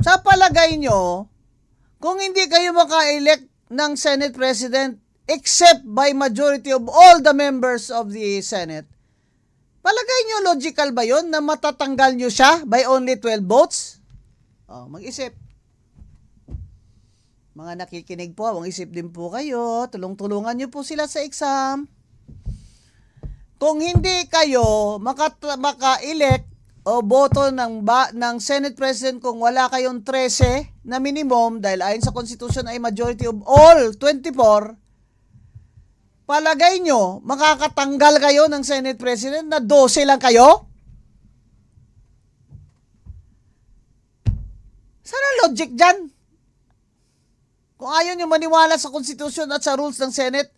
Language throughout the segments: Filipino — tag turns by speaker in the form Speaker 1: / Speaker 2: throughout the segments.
Speaker 1: Sa palagay nyo, kung hindi kayo maka-elect ng Senate President except by majority of all the members of the Senate, palagay nyo logical ba yon na matatanggal nyo siya by only 12 votes? Mag-isip. Mga nakikinig po, mag-isip din po kayo. Tulong-tulungan nyo po sila sa exam. Kung hindi kayo maka-elect o boto ng Senate President kung wala kayong 13 na minimum dahil ayon sa Constitution ay majority of all 24, palagay nyo makakatanggal kayo ng Senate President na 12 lang kayo? Sana logic dyan? Kung ayaw nyo maniwala sa Constitution at sa rules ng Senate,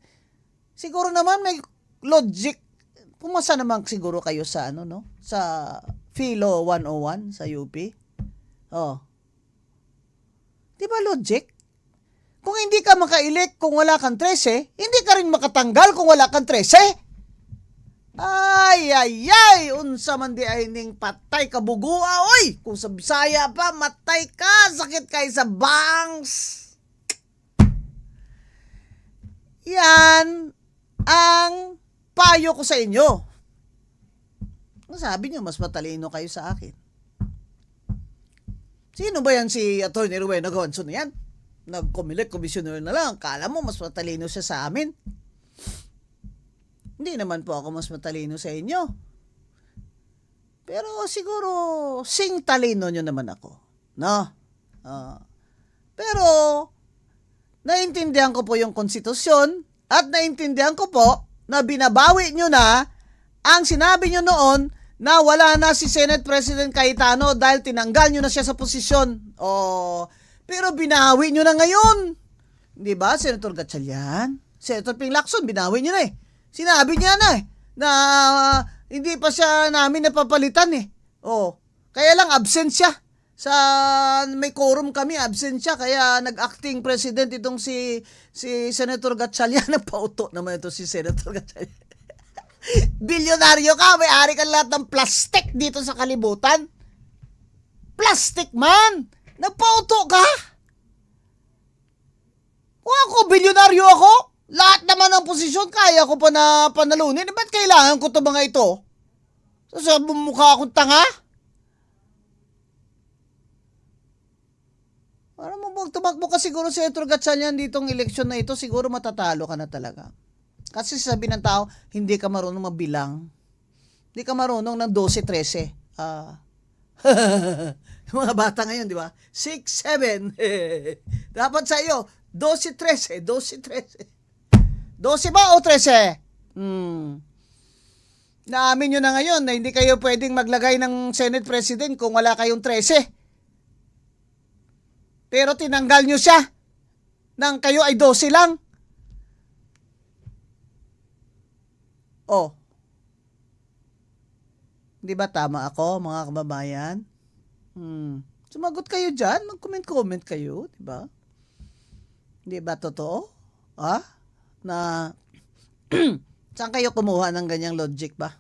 Speaker 1: siguro naman may logic. Pumasa naman siguro kayo sa sa Philo 101 sa UP. Di ba logic? Kung hindi ka maka-elect kung wala kang 13, hindi ka rin makatanggal kung wala kang 13. Ay, unsa man di ay ning patay ka bugua, oy! Kung sa Bisaya pa, matay ka, sakit kay sa bangs. Yan ang payo ko sa inyo. Sabi nyo, mas matalino kayo sa akin. Sino ba yan si Atty. Rowena Gonzo na yan? Nag-committee commissioner na lang. Kala mo mas matalino siya sa amin? Hindi naman po ako mas matalino sa inyo. Pero siguro, sing talino nyo naman ako. No? Pero, naintindihan ko po yung konstitusyon at naintindihan ko po na binabawi nyo na ang sinabi nyo noon na wala na si Senate President Cayetano dahil tinanggal nyo na siya sa posisyon. Pero binawi nyo na ngayon. Di ba, Senator Gatchalian? Senator Ping Lacson, binawi nyo na eh. Sinabi niya na eh, na hindi pa siya namin napapalitan eh. Kaya lang absent siya. May quorum kami, absent siya. Kaya nag-acting president itong si Senator Gatchalian. Napauto naman ito si Senator Gatchalian. Bilyonaryo ka, may-ari ka lahat ng plastic dito sa kalibutan. Plastic man! Nagpauto ka? Kung ako, bilyonaryo ako, lahat naman ng posisyon, kaya ko pa na panalunin. Ba't kailangan ko ito mga ito? Sabi mo mukha akong tanga? Para mo tumakbo ka siguro si Senator Gatchalian ditong eleksyon na ito, siguro matatalo ka na talaga. Kasi sabi ng tao, hindi ka marunong mabilang. Hindi ka marunong ng 12-13. Mga bata ngayon, di ba? 6, 7. Dapat sa iyo, 12-13. 12 ba o 13? Naamin nyo na ngayon na hindi kayo pwedeng maglagay ng Senate President kung wala kayong 13. Pero tinanggal nyo siya nang kayo ay 12 lang. Di ba tama ako, mga kababayan? Sumagot kayo dyan, mag-comment kayo, di ba? Di ba totoo? Na saan kayo kumuha ng ganyang logic ba?